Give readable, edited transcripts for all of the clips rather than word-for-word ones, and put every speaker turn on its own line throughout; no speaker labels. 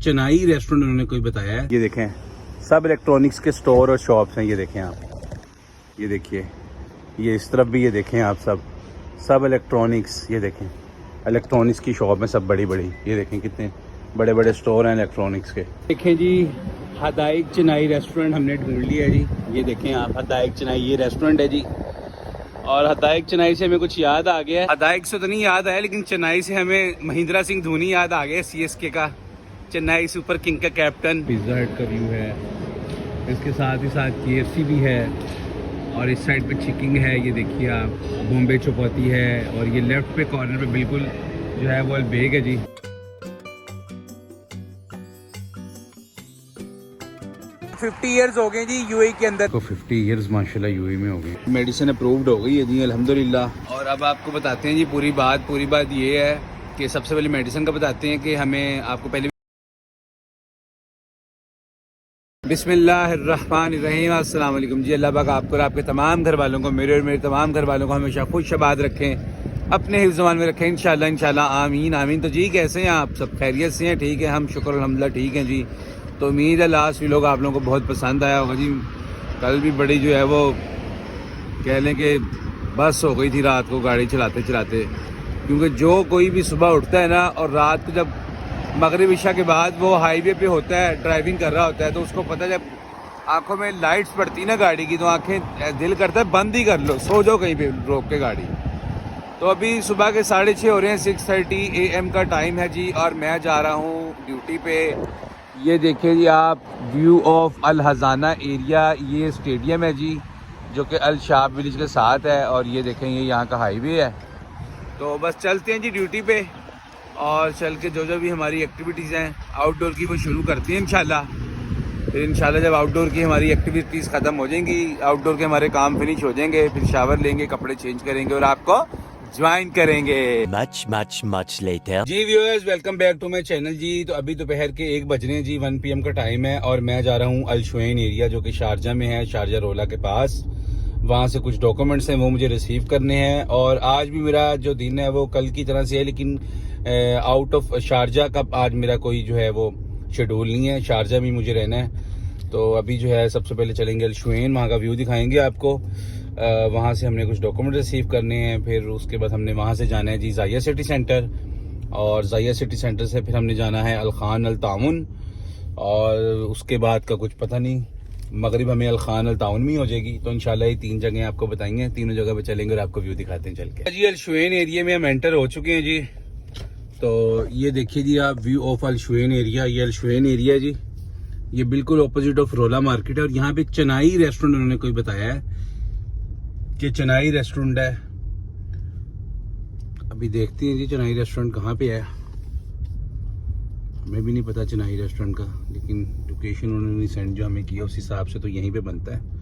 Chennai restaurant उन्होंने कोई बताया है। ये देखें सब इलेक्ट्रॉनिक्स के स्टोर और शॉप्स हैं। ये देखें आप, ये देखिए, ये इस तरफ भी ये देखें आप, सब इलेक्ट्रॉनिक्स। ये देखें इलेक्ट्रॉनिक्स की शॉप है सब बड़ी बड़ी। ये देखें कितने बड़े बड़े स्टोर हैं इलेक्ट्रॉनिक्स के। देखें जी हदाइक चेन्नई रेस्टोरेंट हमने ढूंढ लिया है जी। ये देखें आप हदाइक चेन्नई ये रेस्टोरेंट है जी। और हदाइक चेन्नई से हमें कुछ याद आ गया है। हदाइक से तो नहीं याद आया, लेकिन चेन्नई से हमें महेंद्र सिंह धोनी याद आ गया, CSK का, चेन्नई सुपर किंग का कैप्टन। पिज्जा हट का व्यू है, इसके साथ ही साथ KFC भी है, और इस साइड पे चिकिंग है। ये देखिए आप, बॉम्बे चौपाती है, और ये लेफ्ट पे कॉर्नर पे बिल्कुल जो है वो अलबेग है जी। 50 इयर्स हो गए जी UAE के अंदर। तो 50 इयर्स माशाल्लाह UAE में हो गए। मेडिसिन अप्रूव्ड हो गई है जी अल्हम्दुलिल्लाह। और अब आपको बताते हैं जी पूरी बात ये है कि सबसे पहले मेडिसिन का बताते हैं कि हमें आपको पहले बिस्मिल्लाहिर्रहमानिर्रहीम अस्सलाम वालेकुम जी। अल्लाह पाक आपको और आपके तमाम घर वालों को, मेरे और मेरे तमाम घर वालों को हमेशा खुश आबाद रखें, अपने हिफ्ज़-ए-मान में रखें इंशाल्लाह आमीन आमीन। तो जी कैसे हैं आप, सब खैरियत से हैं? ठीक है, हम शुक्र अल्हम्दुलिल्लाह ठीक हैं जी। तो उम्मीद है लास्ट वीडियो आप लोगों को बहुत पसंद आया होगा जी। कल भी बड़ी जो है वो कह लें कि बस हो गई थी रात को गाड़ी चलाते चलाते, क्योंकि जो कोई भी सुबह उठता है ना और रात को जब मगरिब इशा के बाद वो हाईवे पे होता है, ड्राइविंग कर रहा होता है, तो उसको पता है जब आंखों में लाइट्स पड़ती ना गाड़ी की, तो आंखें दिल करता है बंद ही कर लो, सो जाओ कहीं पे रोक के गाड़ी। तो अभी सुबह के 6:30 हो रहे हैं, 6:30 AM का टाइम है जी, और मैं जा रहा हूँ ड्यूटी पे। ये देखिए जी आप, व्यू ऑफ अल हज़ाना एरिया, ये स्टेडियम है जी जो कि अल शाब विलेज के साथ है, और ये देखें ये यहाँ का हाईवे है। तो बस चलते हैं जी ड्यूटी पे, और चल के जो भी हमारी एक्टिविटीज़ हैं आउटडोर की वो शुरू करते हैं इंशाल्लाह। फिर इंशाल्लाह जब आउटडोर की हमारी एक्टिविटीज़ ख़त्म हो जाएंगी, आउटडोर के हमारे काम फिनिश हो जाएंगे, फिर शावर लेंगे, कपड़े चेंज करेंगे और आपको ज्वाइन करेंगे मच लेटर। जी viewers, welcome back to my channel जी। तो अभी दोपहर के 1 बज रहे हैं जी, 1 PM का टाइम है, और मैं जा रहा हूँ अल शुएन एरिया जो कि शारजा में है, शारजा रोला के पास। वहाँ से कुछ डॉक्यूमेंट्स हैं वो मुझे रिसीव करने हैं, और आज भी मेरा जो दिन है वो कल की तरह से है, लेकिन आउट ऑफ शारजा का आज मेरा कोई जो है वो शेड्यूल नहीं है, शारजा में मुझे रहना है। तो अभी जो है सबसे पहले चलेंगे अल शुएन, वहाँ का व्यू दिखाएंगे आपको। वहाँ से हमने कुछ डॉक्यूमेंट रिसीव करने हैं, फिर उसके बाद हमने वहाँ से जाना है जी ज़ाहिया सिटी सेंटर, और ज़ाहिया सिटी सेंटर से फिर हमने जाना है अल खान अल ताउन, और उसके बाद का कुछ पता नहीं, मगरिब हमें अल खान अल ताउन में हो जाएगी। तो इंशाल्लाह ये 3 जगह आपको बताएंगे, तीनों जगह पे चलेंगे और आपको व्यू दिखाते हैं चल के जी। अल शुएन एरिया में हम एंटर हो चुके हैं जी। तो ये देखिए जी आप, व्यू ऑफ अल शुएन एरिया, ये अल शुएन एरिया है जी, ये बिल्कुल ऑपोजिट ऑफ रोला मार्केट है। और यहाँ पे चेन्नई रेस्टोरेंट उन्होंने कोई बताया है कि चेन्नई रेस्टोरेंट है। अभी देखते हैं जी चेन्नई रेस्टोरेंट कहाँ पे है, हमें भी नहीं पता चेन्नई रेस्टोरेंट का, लेकिन लोकेशन उन्होंने सेंड जो हमें किया उस हिसाब से तो यहीं पे बनता है।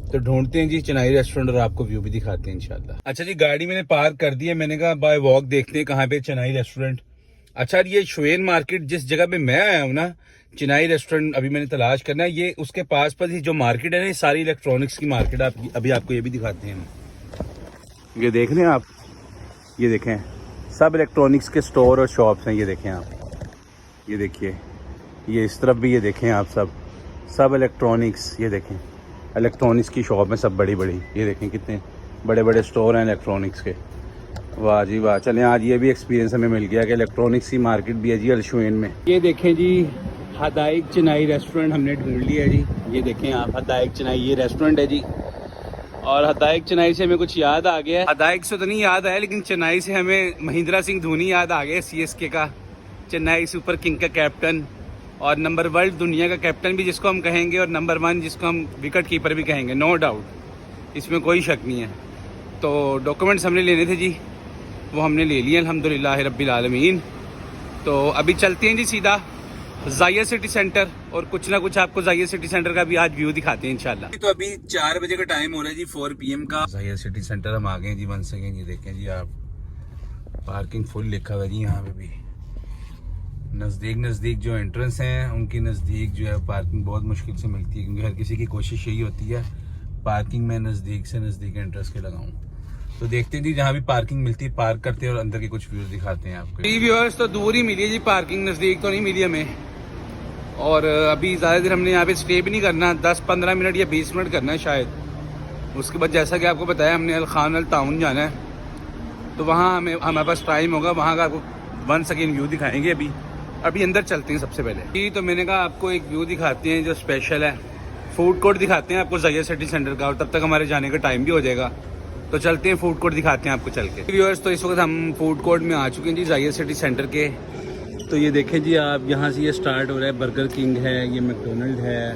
तो ढूंढते हैं जी चेन्नई रेस्टोरेंट और आपको व्यू भी दिखाते हैं इंशाल्लाह। अच्छा जी, गाड़ी मैंने पार्क कर दी है, मैंने कहा बाय वॉक देखते हैं कहाँ पे चेन्नई रेस्टोरेंट। अच्छा, ये शुएन मार्केट जिस जगह पे मैं आया हूँ ना, चेन्नई रेस्टोरेंट अभी मैंने तलाश करना है, ये उसके पास पर ही जो मार्केट है ना, ये सारी इलेक्ट्रॉनिक्स की मार्केट है। अभी आपको ये भी दिखाते हैं, ये देख रहे हैं आप, ये देखें सब इलेक्ट्रॉनिक्स के स्टोर और शॉप्स हैं। ये देखें आप, ये देखिए, ये इस तरफ भी ये देखें आप, सब इलेक्ट्रॉनिक्स। ये देखें इलेक्ट्रॉनिक्स की शॉप है सब बड़ी बड़ी। ये देखें कितने बड़े बड़े स्टोर हैं इलेक्ट्रॉनिक्स के। वाह जी वाह, चलें आज ये भी एक्सपीरियंस हमें मिल गया कि इलेक्ट्रॉनिक्स की मार्केट भी है जी अल शुएन में। ये देखें जी हदाइक चेन्नई रेस्टोरेंट हमने ढूंढ लिया है जी। ये देखें आप, हदाइक चेन्नई ये रेस्टोरेंट है जी। और हदाइक चेन्नई से हमें कुछ याद आ गया है, हदाइक से तो नहीं याद आया, लेकिन चेन्नई से हमें महेंद्र सिंह धोनी याद आ गया, CSK का, चेन्नई सुपर किंग का कैप्टन, और नंबर वर्ल्ड दुनिया का कैप्टन भी जिसको हम कहेंगे, और नंबर 1 जिसको हम विकेट कीपर भी कहेंगे, नो डाउट, इसमें कोई शक नहीं है। तो डॉक्यूमेंट्स हमने लेने थे जी, वो हमने ले लिए अल्हम्दुलिल्लाह रब्बिल आलमीन। तो अभी चलते हैं जी सीधा ज़ाहिया सिटी सेंटर, और कुछ ना कुछ आपको ज़ाहिया सिटी सेंटर का भी आज व्यू दिखाते हैं इंशाल्लाह। तो अभी 4 बजे का टाइम हो रहा है जी, 4 PM का। ज़ाहिया सिटी सेंटर हम आ गए जी, 1 सेकेंड, ये देखें जी आप, पार्किंग फुल लिखा हुआ है जी। यहाँ पे भी नज़दीक जो एंट्रेंस हैं उनके नज़दीक जो है पार्किंग बहुत मुश्किल से मिलती है, क्योंकि हर किसी की कोशिश यही होती है पार्किंग में नज़दीक से नज़दीक एंट्रेंस के लगाऊं। तो देखते हैं जी, जहाँ भी पार्किंग मिलती है पार्क करते हैं और अंदर के कुछ व्यूज दिखाते हैं आपको। व्यूअर्स तो दूर ही मिली है जी पार्किंग, नज़दीक तो नहीं मिली हमें। और अभी ज़्यादा देर हमने यहाँ पे स्टे भी नहीं करना, 10-15 मिनट या 20 मिनट करना है शायद। उसके बाद जैसा कि आपको बताया हमने अल खान अल ताउन जाना है, तो वहाँ हमारे पास टाइम होगा, वहाँ का आपको वंस अगेन व्यू दिखाएंगे। अभी अंदर चलते हैं सबसे पहले। तो मैंने कहा आपको एक व्यू दिखाते हैं जो स्पेशल है, फूड कोर्ट दिखाते हैं आपको ज़ाहिया सिटी सेंटर का, और तब तक हमारे जाने का टाइम भी हो जाएगा। तो चलते हैं फूड कोर्ट दिखाते हैं आपको चल के। व्यूअर्स, तो इस वक्त हम फूड कोर्ट में आ चुके हैं जी, ज़ाहिया सिटी सेंटर के। तो ये देखें जी आप, यहाँ से ये स्टार्ट हो रहा है, बर्गर किंग है, ये मैकडोनल्ड है,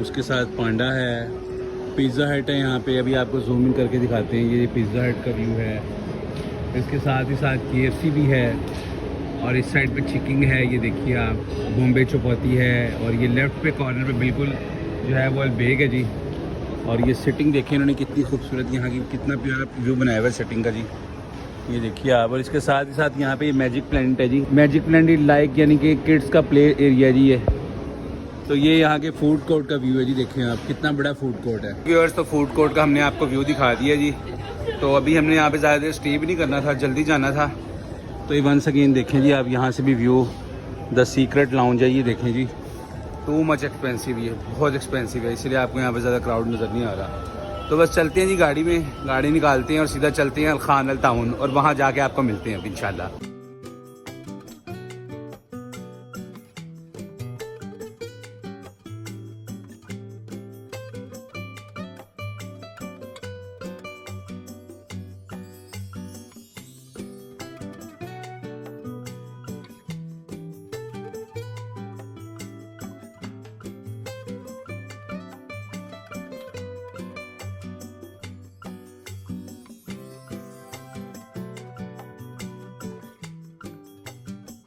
उसके साथ पांडा है, पिज़्ज़ा हट है यहाँ पे। अभी आपको जूम इन करके दिखाते हैं, ये पिज़्ज़ा हट का व्यू है। इसके साथ ही साथ KFC भी है, और इस साइड पे चिकिंग है, ये देखिए आप, बॉम्बे चौपाती है, और ये लेफ़्ट पे कॉर्नर पे बिल्कुल जो है वो अलबेग है जी। और ये सिटिंग देखिए इन्होंने कितनी खूबसूरत यहाँ की, कितना प्यारा व्यू बनाया हुआ है सेटिंग का जी, ये देखिए आप। और इसके साथ ही साथ यहाँ पे ये मैजिक प्लैनेट है जी, मैजिक प्लैनेट लाइक यानी कि किड्स का प्ले एरिया जी ये। तो ये यहाँ के फूड कोर्ट का व्यू है जी, देखें आप कितना बड़ा फूड कोर्ट है। व्यूअर्स, तो फूड कोर्ट का हमने आपको व्यू दिखा दिया जी। तो अभी हमने यहाँ पे ज़्यादा देर स्टे भी नहीं करना था, जल्दी जाना था। तो ये वंस अगेन देखें जी आप, यहाँ से भी व्यू द सीक्रेट लाउंज है, ये देखें जी। टू मच एक्सपेंसिव, ये बहुत एक्सपेंसिव है, इसलिए आपको यहाँ पे ज़्यादा क्राउड नज़र नहीं आ रहा। तो बस चलते हैं जी गाड़ी में, गाड़ी निकालते हैं और सीधा चलते हैं अल खान अल ताउन, और वहाँ जाके आपको मिलते हैं इंशाल्लाह।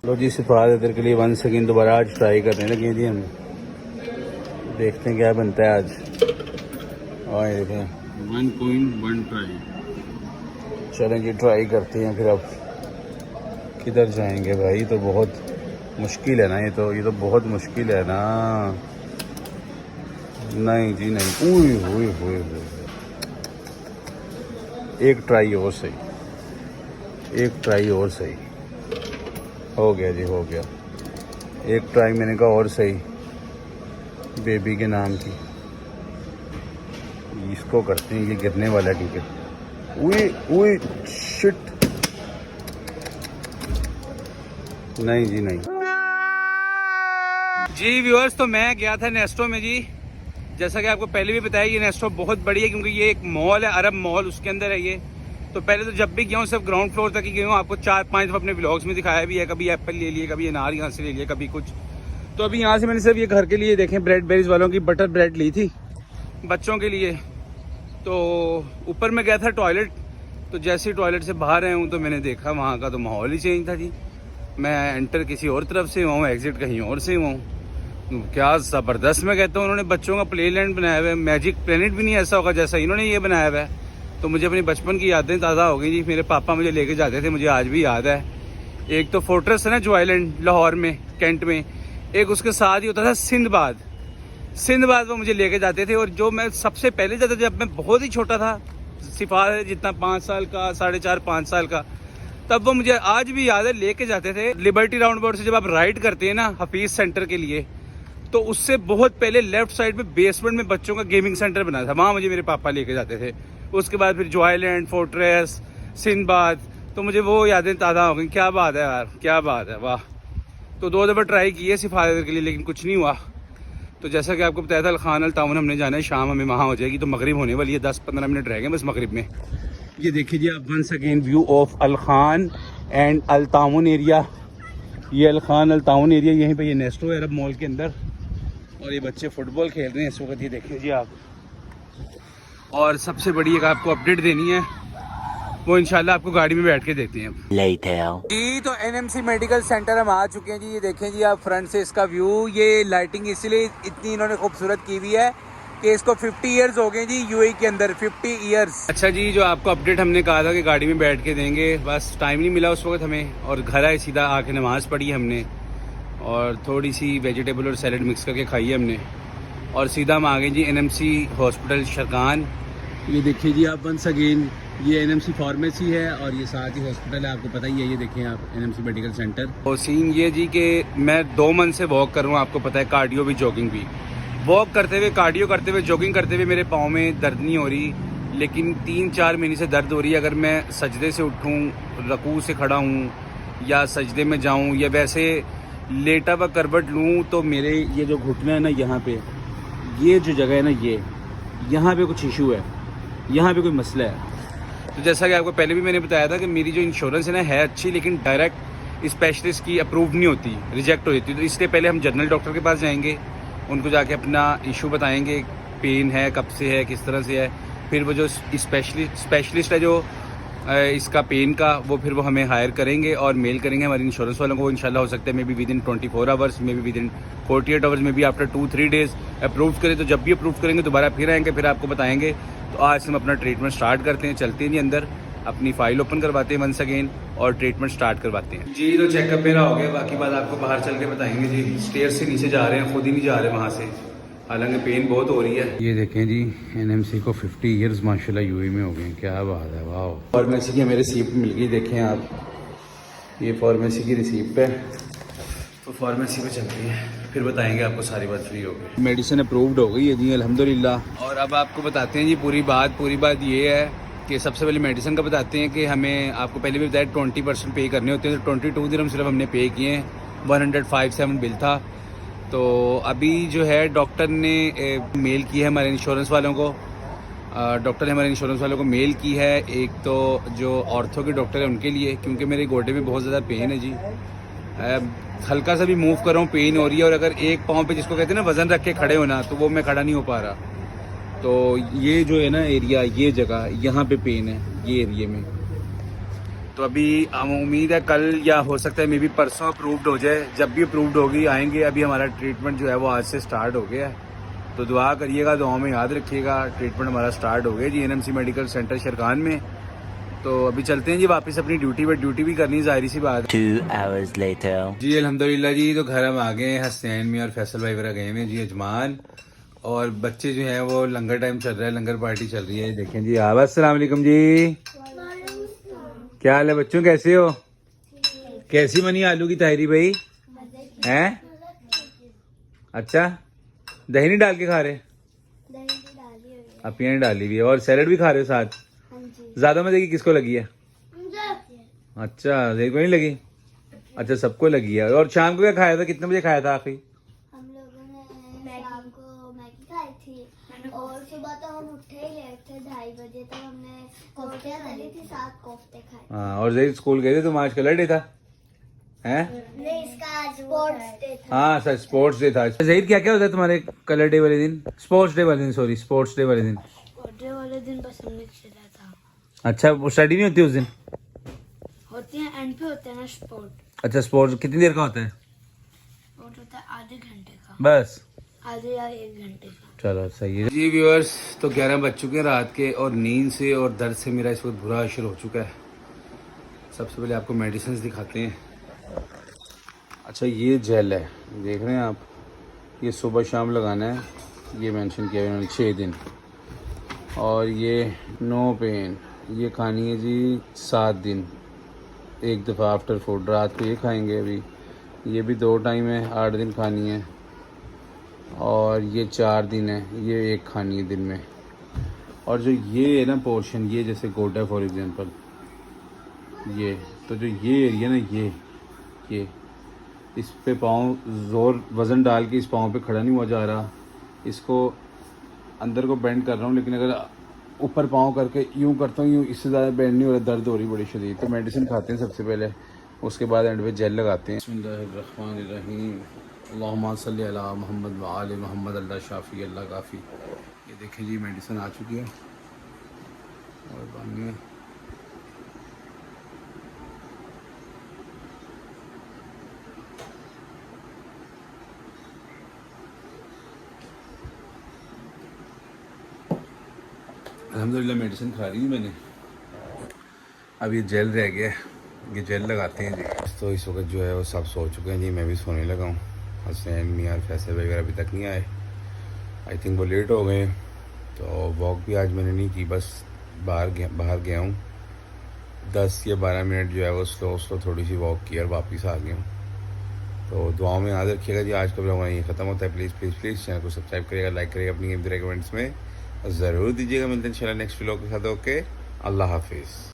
लो जी, सिफारत इधर के लिए वन सेकेंड दोबारा आज ट्राई करने लगे जी हम, देखते हैं क्या बनता है आज। और ये देखें 1.1 ट्राई, चलें जी ट्राई करते हैं। फिर अब किधर जाएंगे भाई, तो बहुत मुश्किल है ना, ये तो बहुत मुश्किल है ना। नहीं जी नहीं, हुई एक ट्राई और सही, एक ट्राई और सही हो गया जी, हो गया एक ट्राई मैंने कहा और सही, बेबी के नाम की। इसको करते हैं, ये गिरने वाला ठीक है। उई शिट, नहीं जी नहीं जी। व्यूअर्स, तो मैं गया था नेस्टो में जी, जैसा कि आपको पहले भी बताया, ये नेस्टो बहुत बड़ी है क्योंकि ये एक मॉल है, अरब मॉल, उसके अंदर है ये। तो पहले तो जब भी गया हूँ सिर्फ ग्राउंड फ्लोर तक ही गया हूँ, आपको 4-5 दफ़ा अपने व्लॉग्स में दिखाया भी है, कभी एप्पल ले लिए, कभी अनार यहाँ से ले लिया, कभी कुछ। तो अभी यहाँ से मैंने सिर्फ ये घर के लिए देखें ब्रेड बेरीज वालों की बटर ब्रेड ली थी बच्चों के लिए। तो ऊपर मैं गया था टॉयलेट, तो जैसे ही टॉयलेट से बाहर आया हूँ तो मैंने देखा वहाँ का तो माहौल ही चेंज था जी। मैं एंटर किसी और तरफ से हुआ हूँ, एग्जिट कहीं और से हुआ हूँ। क्या ज़बरदस्त मैं कहता हूँ, उन्होंने बच्चों का प्ले लैंड बनाया हुआ है, मैजिक प्लैनेट भी नहीं ऐसा होगा जैसा इन्होंने ये बनाया हुआ है। तो मुझे अपनी बचपन की यादें ताज़ा हो गई जी। मेरे पापा मुझे लेके जाते थे, मुझे आज भी याद है। एक तो फोर्ट्रेस है ना जो आइलैंड लाहौर में, कैंट में, एक उसके साथ ही होता था सिंधबाद वो मुझे लेके जाते थे। और जो मैं सबसे पहले जाता था जब मैं बहुत ही छोटा था, सिफार जितना 5 साल का, 4.5-5 साल का, तब वो मुझे आज भी याद है, लेके जाते थे। लिबर्टी राउंड अबाउट से जब आप राइड करते हैं ना हफीज सेंटर के लिए, तो उससे बहुत पहले लेफ्ट साइड में बेसमेंट में बच्चों का गेमिंग सेंटर बना था, वहाँ मुझे मेरे पापा लेके जाते थे। उसके बाद फिर जो आइलैंड, फोर्ट्रेस, सिंधबाद, तो मुझे वो यादें ताज़ा हो गई। क्या बात है यार, क्या बात है, वाह। तो 2 दफ़ा ट्राई किए सिफारत के लिए, लेकिन कुछ नहीं हुआ। तो जैसा कि आपको बताया था अल खान अल ताउन हमने जाना है, शाम हमें वहाँ हो जाएगी, तो मगरिब होने वाली है, 10-15 मिनट रह गए बस मगरिब में। ये देखिए जी आप, once again view of Al Khan and Al Taawun area. ये अल खान अल ताउन एरिया, यहीं पे ये नेस्टो है अरब मॉल के अंदर, और ये बच्चे फुटबॉल खेल रहे हैं इस वक्त, ये देखिए जी आप। और सबसे बड़ी एक आपको अपडेट देनी है, वो इंशाल्लाह आपको गाड़ी में बैठ के देते हैं जी। तो NMC मेडिकल सेंटर हम आ चुके हैं जी। ये देखें जी आप, फ्रंट से इसका व्यू, ये लाइटिंग इसलिए इतनी इन्होंने खूबसूरत की हुई है कि इसको 50 ईयर्स हो गए जी UAE के अंदर, 50 ईयर्स। अच्छा जी, जो आपको अपडेट हमने कहा था कि गाड़ी में बैठ के देंगे, बस टाइम नहीं मिला उस वक्त हमें, और घर आए सीधा आके नमाज़ पढ़ी हमने, और थोड़ी सी वेजिटेबल और सैलड मिक्स करके खाई हमने, और सीधा हम आ गए जी NMC हॉस्पिटल शरकान। ये देखिए जी आप, वंस अगेन
ये एनएमसी फार्मेसी है और ये साथ ही हॉस्पिटल है, आपको पता ही है। ये देखें आप, एनएमसी मेडिकल सेंटर।
और सीन ये जी कि मैं 2 मंथ से वॉक कर रहा हूँ, आपको पता है, कार्डियो भी जॉगिंग भी। वॉक करते हुए, कार्डियो करते हुए, जॉगिंग करते हुए मेरे पाँव में दर्द नहीं हो रही, लेकिन 3-4 महीने से दर्द हो रही है। अगर मैं सजदे से उठूँ, रकू से खड़ा हूँ या सजदे में जाऊँ या वैसे लेटा हुआ करवट लूँ, तो मेरे ये जो घुटना है ना, यहाँ पे ये जो जगह है ना, ये यहाँ पे कुछ इशू है, यहाँ पे कोई मसला है। तो जैसा कि आपको पहले भी मैंने बताया था कि मेरी जो इंश्योरेंस है ना, है अच्छी, लेकिन डायरेक्ट स्पेशलिस्ट की अप्रूव नहीं होती, रिजेक्ट हो जाती। तो इसलिए पहले हम जनरल डॉक्टर के पास जाएंगे, उनको जाके अपना इशू बताएंगे, पेन है, कब से है, किस तरह से है। फिर वो जो स्पेशलिस्ट है जो इसका पेन का, वो फिर वो हमें हायर करेंगे और मेल करेंगे हमारे इंश्योरेंस वालों को। इंशाल्लाह हो सकता है may be with in 24 hours, may be with in 48 hours, may be after 2-3 days approve करें। तो जब भी अप्रूव करेंगे दोबारा फिर आएंगे, फिर आपको बताएंगे। तो आज हम अपना ट्रीटमेंट स्टार्ट करते हैं, चलते हैं जी अंदर, अपनी फाइल ओपन करवाते हैं वंस अगेन और ट्रीटमेंट स्टार्ट करवाते हैं जी। तो चेकअप मेरा हो गया, बाकी बात आपको बाहर चल के बताएंगे जी। स्टेयर से नीचे जा रहे हैं, खुद ही नहीं जा रहे वहाँ से, हालांकि पेन बहुत हो रही है। ये देखें जी, एनएमसी को 50 ईयर्स माशाल्लाह यूएई में हो गए, क्या बात है, वाह। फार्मेसी की हमें रिसीप्ट मिल गई, देखें आप, ये फार्मेसी की रिसीप्ट है। तो फार्मेसी पे चलते हैं, फिर बताएंगे आपको सारी बात फ्री हो गई। मेडिसिन अप्रूव्ड हो गई है जी अल्हम्दुलिल्लाह। और अब आपको बताते हैं जी पूरी बात ये है कि सबसे पहले मेडिसिन का बताते हैं कि हमें, आपको पहले भी बताया, 20% पे करने होते हैं। तो 22 दिरहम सिर्फ हमने पे किए हैं, 105.7 बिल था। तो अभी जो है डॉक्टर ने मेल की है हमारे इंश्योरेंस वालों को, डॉक्टर ने हमारे इंश्योरेंस वालों को मेल की है। एक तो जो ऑर्थो के डॉक्टर है उनके लिए, क्योंकि मेरे गोडे में बहुत ज़्यादा पेन है जी, हल्का सा भी मूव कर रहा हूँ पेन हो रही है। और अगर एक पाँव पे, जिसको कहते हैं ना वज़न रख के खड़े होना, तो वो मैं खड़ा नहीं हो पा रहा। तो ये जो है ना एरिया, ये जगह, यहाँ पे पेन है ये एरिया में। तो अभी उम्मीद है कल या हो सकता है मे बी परसों अप्रूव्ड हो जाए। जब भी अप्रूव्ड होगी आएंगे। अभी हमारा ट्रीटमेंट जो है वो आज से स्टार्ट हो गया है, तो दुआ करिएगा, दुआ में याद रखिएगा। ट्रीटमेंट हमारा स्टार्ट हो गया जी एनएमसी मेडिकल सेंटर शरकान में। तो अभी चलते हैं जी वापस अपनी ड्यूटी पर, ड्यूटी भी करनी जाहिर सी बात।
2 hours later
जी अल्हम्दुलिल्लाह जी। तो घर हम आ गए हैं, हसनैन में और फैसल भाई वगैरह गए हैं जी अजमान, और बच्चे जो हैं वो लंगर टाइम चल रहा है, लंगर पार्टी चल रही है। देखें जी आप, अस्सलाम वालेकुम जी, क्या हाल है बच्चों, कैसे हो? कैसी बनी आलू की ताहरी भाई? हैं? अच्छा, दही नहीं डाल के खा रहे? आप ने डाली हुई है, और सैलड भी खा रहे हो साथ? ज्यादा मजे की किसको लगी है? अच्छा, दही को नहीं लगी? अच्छा, सबको लगी है। और शाम को क्या खाया था, कितने बजे खाया था आखिरी?
हम लोगों ने शाम को मैगी खाई थी, और सुबह तो हम उठे ही लेट थे, 2:30 बजे तक हमने कोफ्ते तली थी, 7 कोफ्ते खाए।
हाँ, और जहीद स्कूल गए थे, तुम आज कलर डे था? हैं?
नहीं, इसका आज स्पोर्ट्स डे था।
हाँ सर, स्पोर्ट्स डे था। जहीद क्या क्या होता है तुम्हारे कलर डे वाले दिन, स्पोर्ट्स डे वाले दिन, सॉरी स्पोर्ट्स डे वाले दिन?
बर्थडे वाले दिन बस हमने खेला था।
अच्छा, वो स्टडी नहीं होती उस दिन?
होती है, एंड पे होता है ना स्पोर्ट।
अच्छा, स्पोर्ट्स कितनी देर का होता है?
स्पोर्ट होता है आधे घंटे का,
बस
आधे या 1 घंटे का।
चलो सही है जी। व्यूअर्स, तो 11 बज चुके हैं रात के, और नींद से और दर्द से मेरा इस वक्त बुरा असर हो चुका है। सबसे पहले आपको मेडिसिन दिखाते हैं। अच्छा, ये जेल है, देख रहे हैं आप, ये सुबह शाम लगाना है, ये मेंशन किया है उन्होंने 6 दिन। और ये नो पेन, ये खानी है जी 7 दिन, एक दफ़ा आफ्टर फूड, रात को ये खाएंगे। अभी ये भी 2 टाइम है, 8 दिन खानी है। और ये 4 दिन है, ये एक खानी है दिन में। और जो ये है ना पोर्शन, ये जैसे गोटा फॉर एग्जांपल, ये तो जो ये एरिया ना, ये इस पे पाँव ज़ोर वज़न डाल के इस पाँव पे खड़ा नहीं हुआ जा रहा। इसको अंदर को बेंड कर रहा हूँ, लेकिन अगर ऊपर पाँव करके यूँ करता हूँ, यूँ, इससे ज़्यादा बेंड नहीं हो रहा, दर्द हो रही बड़ी शदीद। तो मेडिसिन खाते हैं सबसे पहले, उसके बाद एंड पे जेल लगाते हैं। बिस्मिल्लाहिर्रहमानिर्रहीम, अल्लाहुम्मा सल्ली अला मुहम्मद व आले मुहम्मद, अल्लाह शाफ़ी अल्लाह काफ़ी। ये देखें जी, मेडिसिन आ चुकी है और बानी है। अल्हम्दुलिल्लाह मेडिसिन खा ली मैंने। अब ये जेल रह गया, ये जेल लगाते हैं जी। तो इस वक्त जो है वो सब सो चुके हैं जी, मैं भी सोने लगा हूँ। हसनैन मियाँ फैसल वगैरह अभी तक नहीं आए, आई थिंक वो लेट हो गए। तो वॉक भी आज मैंने नहीं की, बस बाहर गया हूँ, 10 या 12 मिनट जो है वो स्लो थोड़ी सी वॉक की और वापस आ गया हूँ। तो दुआओं में याद रखिएगा जी। आज का ब्लॉग ये ख़त्म होता है। प्लीज़ चैनल को सब्सक्राइब करिएगा, लाइक करिएगा, अपनी कीमती कमेंट्स में ज़रूर दीजिएगा। मिलते हैं इंशाल्लाह नेक्स्ट व्लॉग के साथ। ओके, अल्लाह हाफिज़।